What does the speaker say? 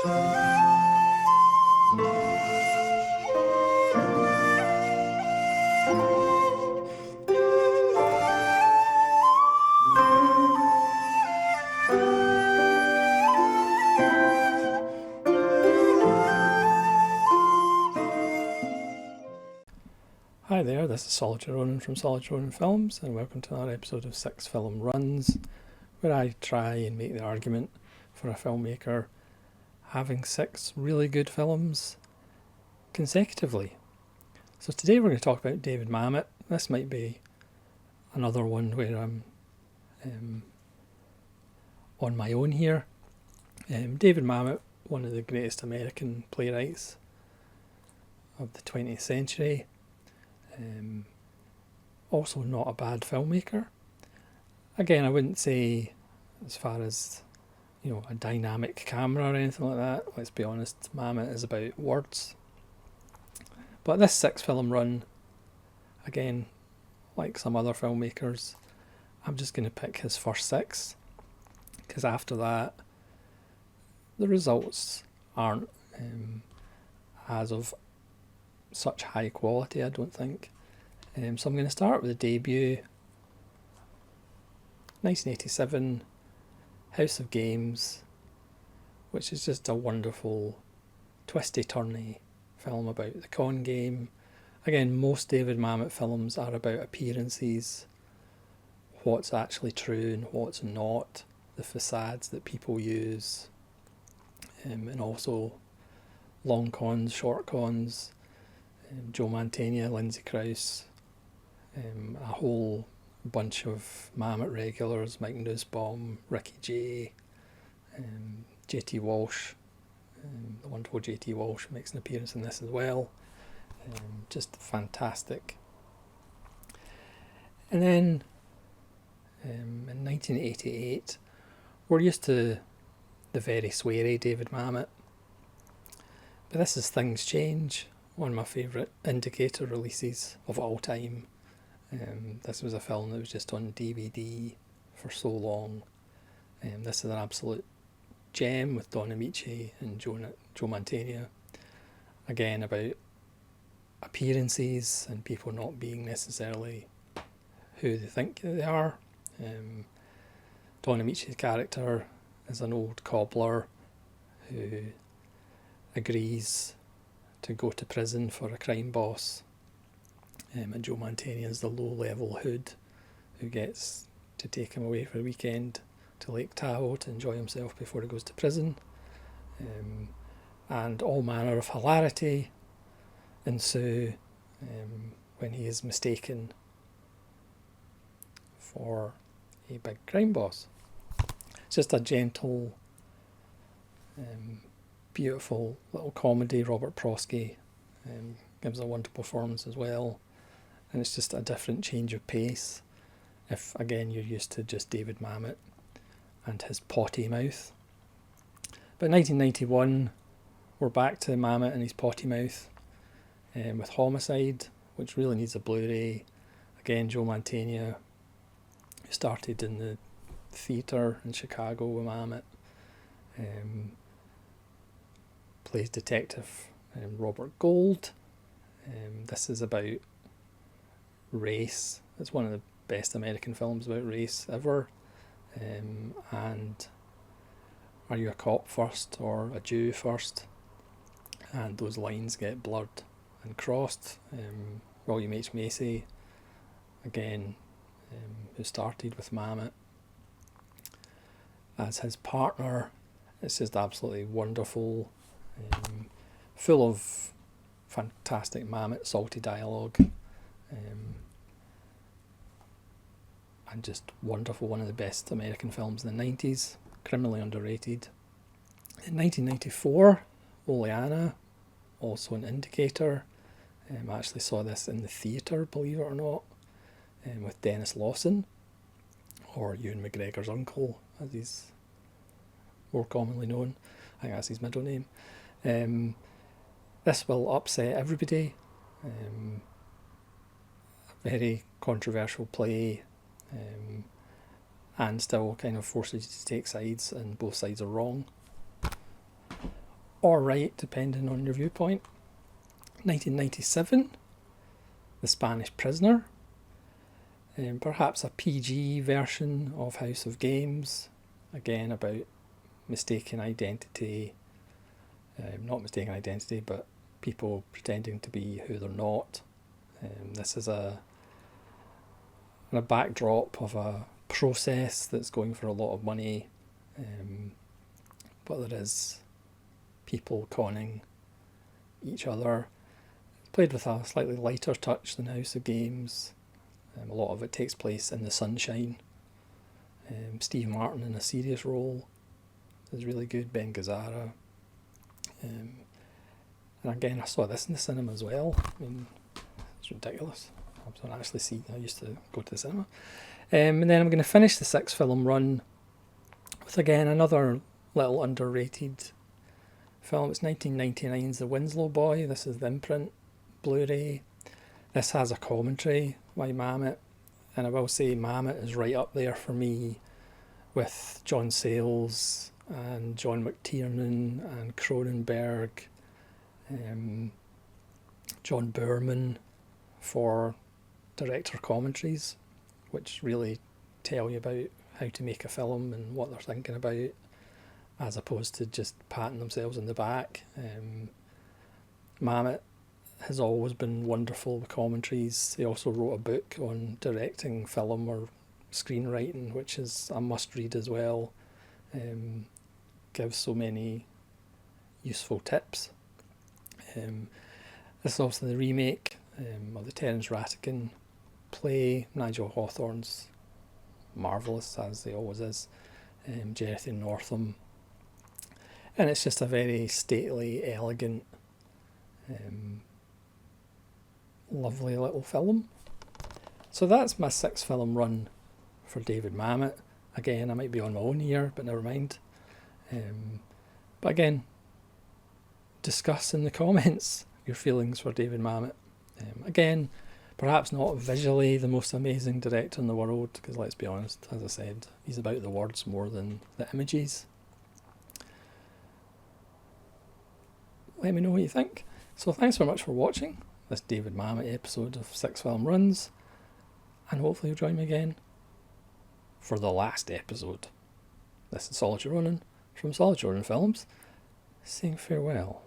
Hi there, this is Solitary Ronin from Solitary Ronin Films, and welcome to another episode of 6 Film Runs, where I try and make the argument for a filmmaker having 6 really good films consecutively. So today we're going to talk about David Mamet. This might be another one where I'm on my own here. David Mamet, one of the greatest American playwrights of the 20th century. Also not a bad filmmaker. Again, I wouldn't say as far as, a dynamic camera or anything like that. Let's be honest, Mamet is about words. But this 6 film run, again, like some other filmmakers, I'm just going to pick his first 6, because after that the results aren't as of such high quality, I don't think. So I'm going to start with the debut, 1987, House of Games, which is just a wonderful twisty-turny film about the con game. Again, most David Mamet films are about appearances, what's actually true and what's not, the facades that people use, and also long cons, short cons. Joe Mantegna, Lindsay Krause, a whole bunch of Mamet regulars, Mike Nussbaum, Ricky Jay, JT Walsh, the wonderful JT Walsh makes an appearance in this as well. Just fantastic. And then in 1988, we're used to the very sweary David Mamet, but this is Things Change, one of my favourite Indicator releases of all time. This was a film that was just on DVD for so long. This is an absolute gem with Don Amici and Joe Mantegna. Again, about appearances and people not being necessarily who they think they are. Don Amici's character is an old cobbler who agrees to go to prison for a crime boss, and Joe Mantegna is the low-level hood who gets to take him away for a weekend to Lake Tahoe to enjoy himself before he goes to prison, and all manner of hilarity ensue when he is mistaken for a big crime boss. It's just a gentle, beautiful little comedy. Robert Prosky gives a wonderful performance as well, and it's just a different change of pace if again you're used to just David Mamet and his potty mouth. But 1991, we're back to Mamet and his potty mouth with Homicide, which really needs a Blu-ray. Again, Joe Mantegna, who started in the theatre in Chicago with Mamet, plays detective Robert Gold. This is about race. It's one of the best American films about race ever. And are you a cop first or a Jew first? And those lines get blurred and crossed. William H. Macy, again, who started with Mamet as his partner. It's just absolutely wonderful. Full of fantastic Mamet salty dialogue, and just wonderful. One of the best American films in the 90s, criminally underrated. In 1994, Oleana, also an Indicator. I actually saw this in the theatre, believe it or not, with Dennis Lawson, or Ewan McGregor's uncle, as he's more commonly known. I think that's his middle name. This will upset everybody. A very controversial play, and still kind of forces you to take sides, and both sides are wrong. or right, depending on your viewpoint. 1997, The Spanish Prisoner. Perhaps a PG version of House of Games, again about mistaken identity, not mistaken identity, but people pretending to be who they're not. This is a backdrop of a process that's going for a lot of money, but there is people conning each other. Played with a slightly lighter touch than House of Games. A lot of it takes place in the sunshine. Steve Martin in a serious role is really good. Ben Gazzara. And again, I saw this in the cinema as well. I mean, it's ridiculous. I don't actually see. I used to go to the cinema. And then I'm going to finish the 6-film run with, again, another little underrated film. It's 1999's The Winslow Boy. This is the imprint Blu-ray. This has a commentary by Mamet, and I will say Mamet is right up there for me with John Sayles and John McTiernan and Cronenberg, John Boorman for director commentaries, which really tell you about how to make a film and what they're thinking about, as opposed to just patting themselves on the back. Mamet has always been wonderful with commentaries. He also wrote a book on directing film or screenwriting, which is a must read as well. Gives so many useful tips. This is also the remake of the Terence Rattigan play. Nigel Hawthorne's marvellous, as he always is. Jonathan Northam. And it's just a very stately, elegant, lovely little film. So that's my 6-film run for David Mamet. Again, I might be on my own here, but never mind. But again, discuss in the comments your feelings for David Mamet. Again, perhaps not visually the most amazing director in the world, because let's be honest, as I said, he's about the words more than the images. Let me know what you think. So thanks very much for watching this David Mamet episode of 6-Film Runs, and hopefully you'll join me again for the last episode. This is Solitude Ronan from Solitude Ronan Films, saying farewell.